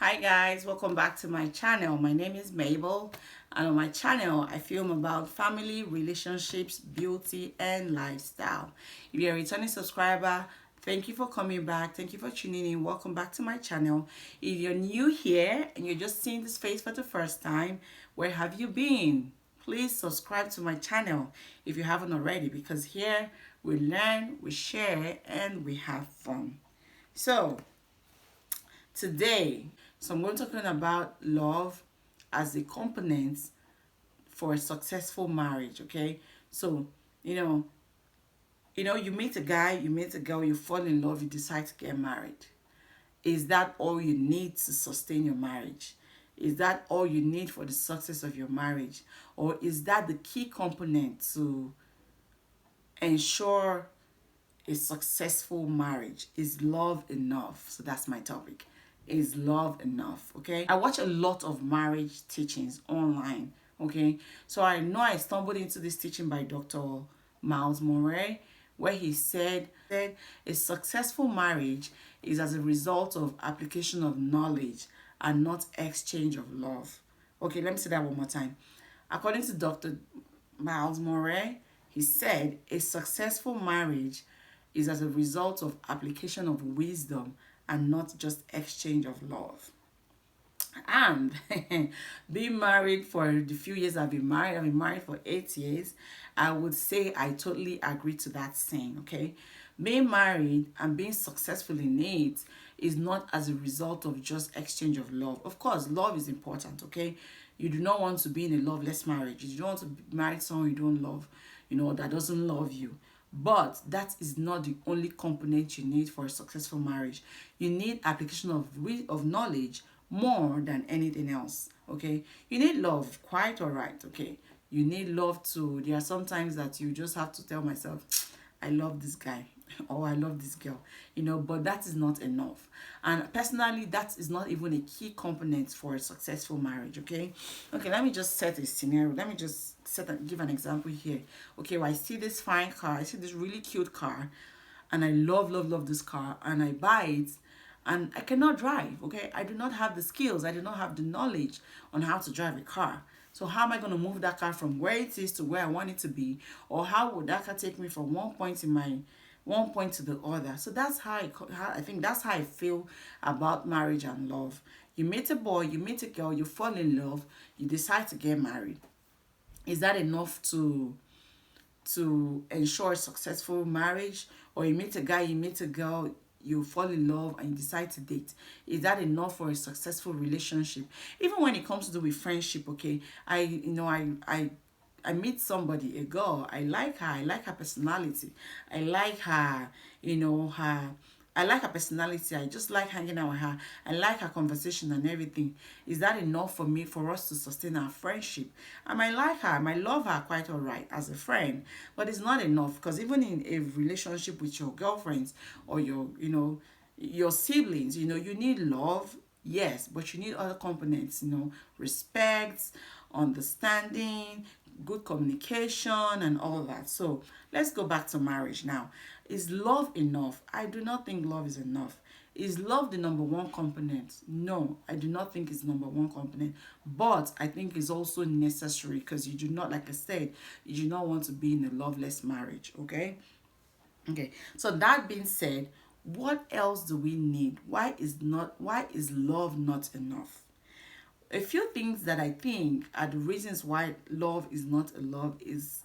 Hi guys, welcome back to my channel. My name is Mabel, and on my channel I film about family, relationships, beauty and lifestyle. If you're a returning subscriber, thank you for coming back. Thank you for tuning in. Welcome back to my channel. If you're new here and you're just seeing this face for the first time, where have you been? Please subscribe to my channel if you haven't already, because here we learn, we share and we have fun. So today, I'm going to talk about love as a component for a successful marriage. Okay, so you know, you meet a guy, you meet a girl, you fall in love, you decide to get married. Is that all you need to sustain your marriage? Is that all you need for the success of your marriage? Or is that the key component to ensure a successful marriage? Is love enough? So that's my topic. Is love enough? Okay, I watch a lot of marriage teachings online. Okay, so I know I stumbled into this teaching by Dr. Miles Murray, where he said a successful marriage is as a result of application of knowledge and not exchange of love. Okay, let me say that one more time. According to Dr. Miles Murray, he said a successful marriage is as a result of application of wisdom and not just exchange of love. And being married for the few years I've been married for 8 years, I would say I totally agree to that saying, okay? Being married and being successful in it is not as a result of just exchange of love. Of course, love is important, okay? You do not want to be in a loveless marriage. You don't want to be married someone you don't love, that doesn't love you. But that is not the only component you need for a successful marriage. You need application of knowledge more than anything else. Okay, you need love, quite all right. Okay, you need love too. There are some times that you just have to tell myself, I love this guy or I love this girl, but that is not enough. And personally, that is not even a key component for a successful marriage. Okay, let me just set a scenario. Let me just give an example here. Okay, well, I see this fine car, I see this really cute car, and I love this car, and I buy it, and I cannot drive. Okay, I do not have the skills, I do not have the knowledge on how to drive a car. So how am I going to move that car from where it is to where I want it to be? Or how would that car take me from one point to the other? So that's how I think that's how I feel about marriage and love. You meet a boy, you meet a girl, you fall in love, you decide to get married. Is that enough to ensure a successful marriage? Or you meet a guy, you meet a girl, you fall in love and you decide to date. Is that enough for a successful relationship? Even when it comes to do with friendship, okay, I meet somebody, a girl, I like her personality, I like her, her I like her personality. I just like hanging out with her. I like her conversation and everything. Is that enough for me, for us to sustain our friendship? I might like her, I might love her quite all right as a friend, but it's not enough, because even in a relationship with your girlfriends or your siblings, you need love, yes, but you need other components, respect, understanding, good communication, and all that. So let's go back to marriage now. Is love enough? I do not think love is enough. Is love the number one component? No, I do not think it's number one component. But I think it's also necessary, because you do not, like I said, you do not want to be in a loveless marriage. Okay? Okay. So that being said, what else do we need? Why is love not enough? A few things that I think are the reasons why love is not a love is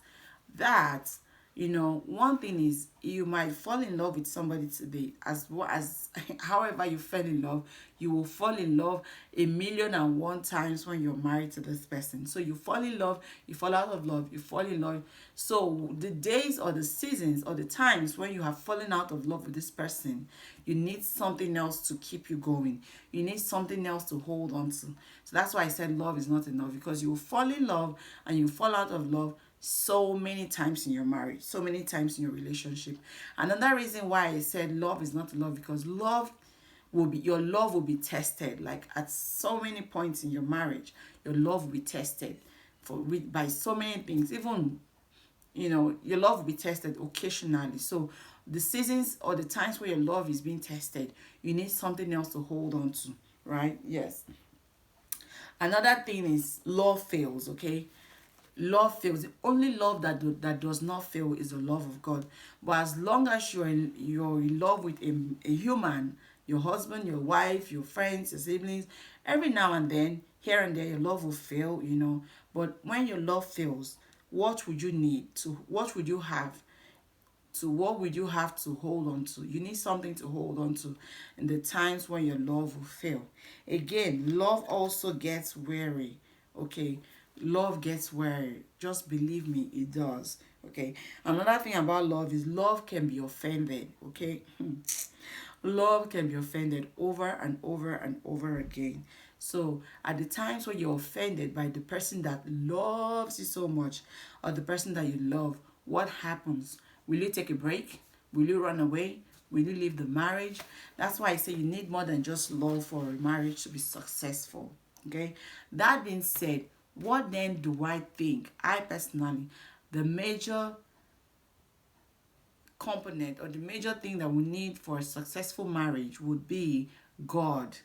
that, one thing is, you might fall in love with somebody today, as well as however you fell in love, you will fall in love a million and one times when you're married to this person. So you fall in love, you fall out of love, you fall in love. So the days or the seasons or the times when you have fallen out of love with this person, you need something else to keep you going. You need something else to hold on to. So that's why I said love is not enough, because you will fall in love and you fall out of love so many times in your marriage, so many times in your relationship. Another reason why I said love is not love, because your love will be tested. Like at so many points in your marriage, your love will be tested by so many things. Even, your love will be tested occasionally. So the seasons or the times where your love is being tested, you need something else to hold on to. right? Yes. Another thing is love fails, okay? Love fails. The only love that does not fail is the love of God. But as long as you're in love with a human, your husband, your wife, your friends, your siblings, every now and then, here and there, your love will fail, you know. But when your love fails, what would you need to? What would you have to? What would you have to hold on to? You need something to hold on to in the times when your love will fail. Again, love also gets weary. Okay, love gets weary. Just believe me, it does. Okay, another thing about love is love can be offended. Okay, love can be offended over and over and over again. So, at the times when you're offended by the person that loves you so much or the person that you love, what happens? Will you take a break? Will you run away? Will you leave the marriage? That's why I say you need more than just love for a marriage to be successful. Okay? That being said, what then do I think? I personally, the major component or the major thing that we need for a successful marriage would be God.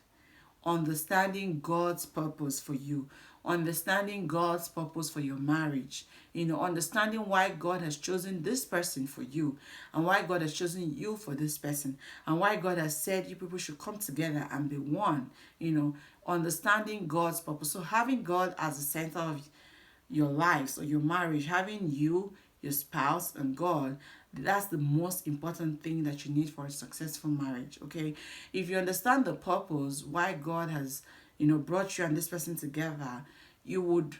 Understanding God's purpose for you, understanding God's purpose for your marriage, you know, understanding why God has chosen this person for you and why God has chosen you for this person and why God has said you people should come together and be one, you know, understanding God's purpose. So having God as the center of your lives or your marriage, having you, your spouse, and God, that's the most important thing that you need for a successful marriage. Okay, if you understand the purpose why God has, you know, brought you and this person together, you would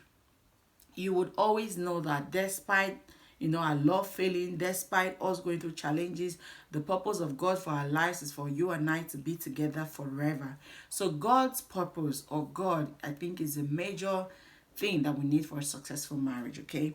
always know that despite, you know, our love failing, despite us going through challenges, the purpose of God for our lives is for you and I to be together forever. So God's purpose, or God, I think, is a major thing that we need for a successful marriage. Okay,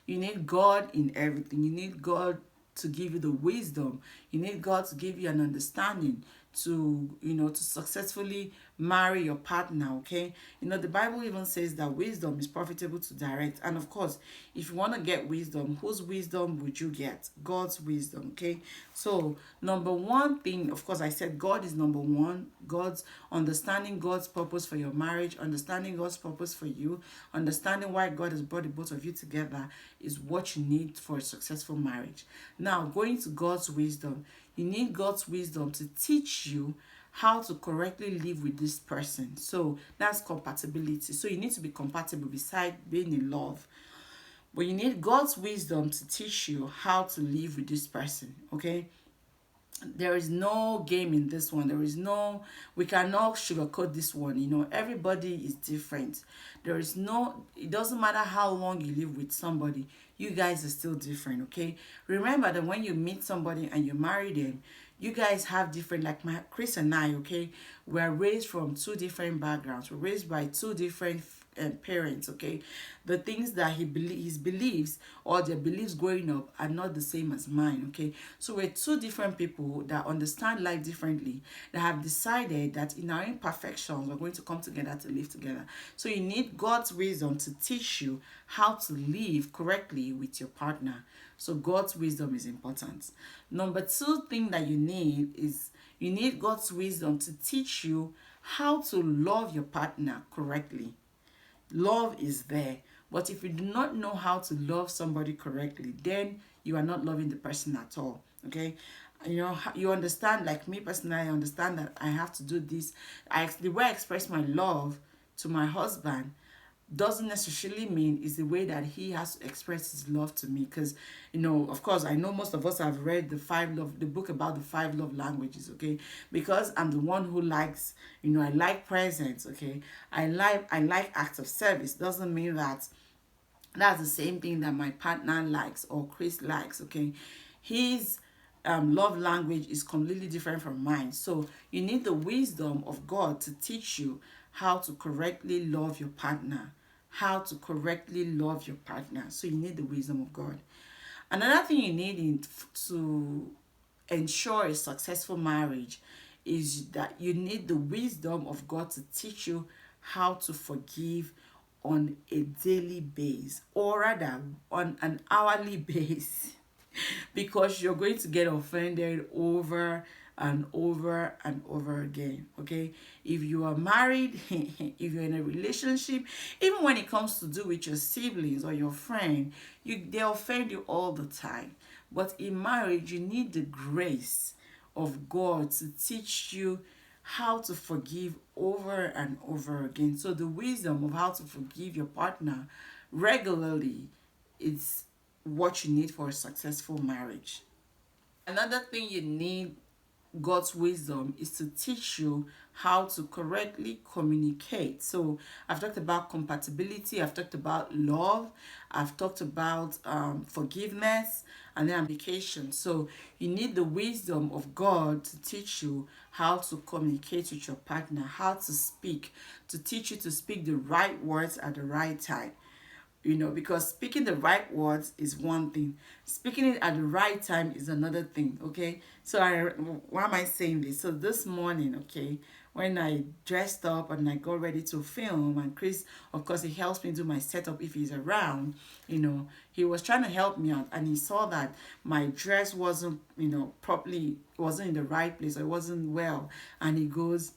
you need God in everything. You need God to give you the wisdom. You need God to give you an understanding to, you know, to successfully marry your partner. Okay, you know, the Bible even says that wisdom is profitable to direct. And of course, if you want to get wisdom, whose wisdom would you get? God's wisdom. Okay, so number one thing, of course, I said God is number one. God's understanding God's purpose for your marriage, understanding God's purpose for you, understanding why God has brought the both of you together is what you need for a successful marriage. Now, going to God's wisdom, you need God's wisdom to teach you how to correctly live with this person. So that's compatibility. So you need to be compatible beside being in love. But you need God's wisdom to teach you how to live with this person. Okay, there is no game in this one. There is no, we cannot sugarcoat this one. You know, everybody is different. There is no, it doesn't matter how long you live with somebody, you guys are still different. Okay, remember that when you meet somebody and you marry them, you guys have different, like my Chris and I. Okay, we're raised from two different backgrounds. We're raised by two different parents. Okay, the things that his beliefs or their beliefs growing up are not the same as mine. Okay, so we're two different people that understand life differently, that have decided that in our imperfections we're going to come together to live together. So you need God's wisdom to teach you how to live correctly with your partner. So God's wisdom is important. Number two thing that you need is you need God's wisdom to teach you how to love your partner correctly. Love is there. But if you do not know how to love somebody correctly, then you are not loving the person at all. Okay? You know, you understand, like me personally, I understand that I have to do this. The way I express my love to my husband doesn't necessarily mean is the way that he has to express his love to me. Because, you know, of course, I know most of us have read the book about the five love languages. Okay, because I'm the one who likes, you know, I like presents. Okay, I like acts of service. Doesn't mean that that's the same thing that my partner likes or Chris likes. Okay, his love language is completely different from mine. So you need the wisdom of God to teach you how to correctly love your partner, how to correctly love your partner. So you need the wisdom of God. Another thing you need to ensure a successful marriage is that you need the wisdom of God to teach you how to forgive on a daily basis, or rather on an hourly basis, because you're going to get offended over and over again. Okay, if you are married, if you're in a relationship, even when it comes to do with your siblings or your friend, they offend you all the time. But in marriage, you need the grace of God to teach you how to forgive over and over again. So the wisdom of how to forgive your partner regularly is what you need for a successful marriage. Another thing you need God's wisdom is to teach you how to correctly communicate. So I've talked about compatibility, I've talked about love, I've talked about forgiveness, and then application. So you need the wisdom of God to teach you how to communicate with your partner, how to speak, to teach you to speak the right words at the right time. Because speaking the right words is one thing, speaking it at the right time is another thing. Okay, so why am I saying this? So this morning, okay, when I dressed up and I got ready to film, and Chris, of course, he helps me do my setup if he's around. He was trying to help me out, and he saw that my dress wasn't, properly, wasn't in the right place, or it wasn't well, and he goes,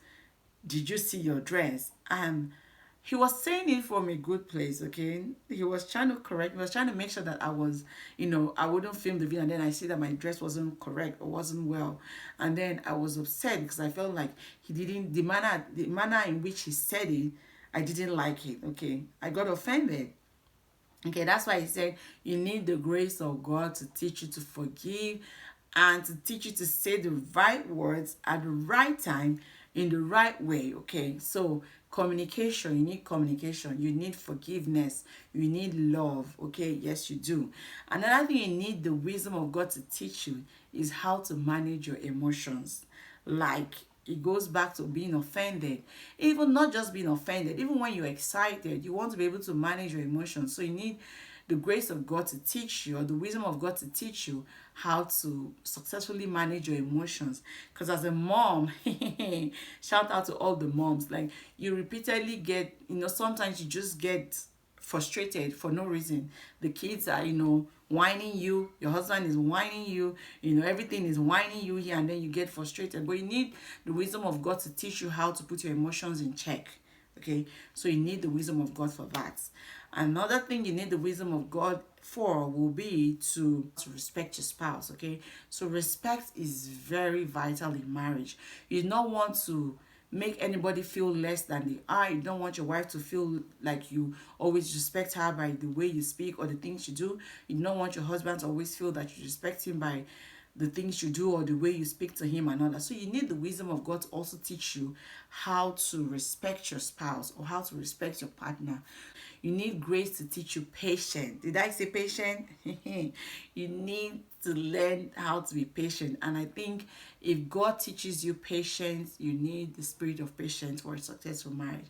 "Did you see your dress?" And he was saying it from a good place. Okay, he was trying to correct, he was trying to make sure that I wouldn't film the video, and then I see that my dress wasn't correct or wasn't well, and then I was upset because I felt like he didn't, the manner in which he said it, I didn't like it. Okay, I got offended. Okay, that's why he said you need the grace of God to teach you to forgive, and to teach you to say the right words at the right time in the right way. Okay, so communication, you need communication, you need forgiveness, you need love. Okay, yes, you do. Another thing you need the wisdom of God to teach you is how to manage your emotions. Like, it goes back to being offended. Even not just being offended, even when you're excited, you want to be able to manage your emotions. So you need the grace of God to teach you, or the wisdom of God to teach you how to successfully manage your emotions. Because as a mom, shout out to all the moms, like, you repeatedly get, sometimes you just get frustrated for no reason. The kids are, whining you, your husband is whining you, everything is whining you here, and then you get frustrated. But you need the wisdom of God to teach you how to put your emotions in check. Okay, so you need the wisdom of God for that. Another thing you need the wisdom of God for will be to respect your spouse. Okay, so respect is very vital in marriage. You don't want to make anybody feel less than they are. You don't want your wife to feel like you always respect her by the way you speak or the things you do. You don't want your husband to always feel that you respect him by the things you do or the way you speak to him and all that. So you need the wisdom of God to also teach you how to respect your spouse or how to respect your partner. You need grace to teach you patience. Did I say patient? You need to learn how to be patient. And I think if God teaches you patience, you need the spirit of patience for a successful marriage.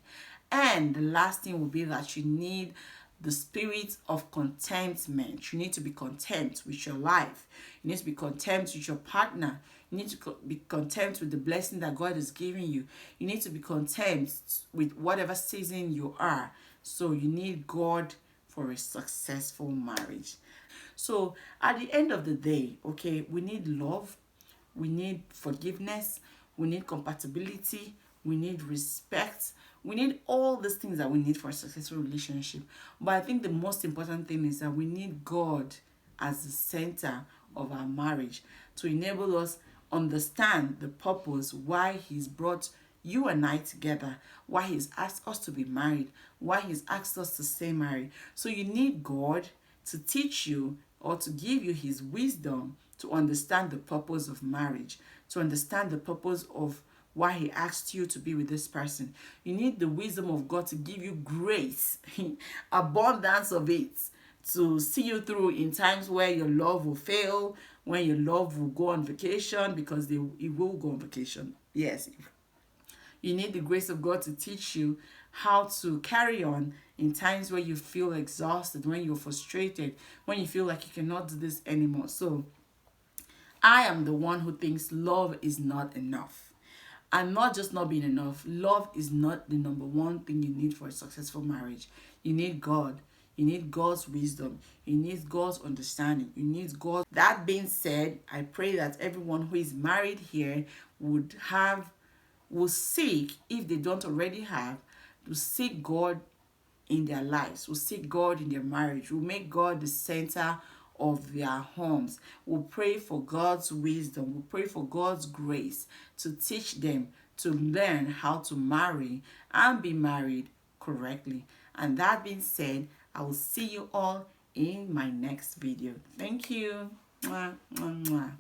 And the last thing will be that you need the spirit of contentment. You need to be content with your life. You need to be content with your partner. You need to be content with the blessing that God is giving you. You need to be content with whatever season you are. So you need God for a successful marriage. So at the end of the day, okay, we need love, we need forgiveness, we need compatibility, we need respect, we need all these things that we need for a successful relationship. But I think the most important thing is that we need God as the center of our marriage to enable us understand the purpose why He's brought you and I together, why He's asked us to be married, why He's asked us to stay married. So you need God to teach you or to give you His wisdom to understand the purpose of marriage, to understand the purpose of why He asked you to be with this person. You need the wisdom of God to give you grace, abundance of it, to see you through in times where your love will fail, when your love will go on vacation, because it will go on vacation. Yes, you need the grace of God to teach you how to carry on in times where you feel exhausted, when you're frustrated, when you feel like you cannot do this anymore. So I am the one who thinks love is not enough. And not just not being enough, love is not the number one thing you need for a successful marriage. You need God. You need God's wisdom. You need God's understanding. You need God. That being said, I pray that everyone who is married here will seek, if they don't already have, to seek God in their lives, will seek God in their marriage, will make God the center of their homes, will pray for God's wisdom, will pray for God's grace to teach them to learn how to marry and be married correctly. And that being said, I will see you all in my next video. Thank you. Mwah, mwah, mwah.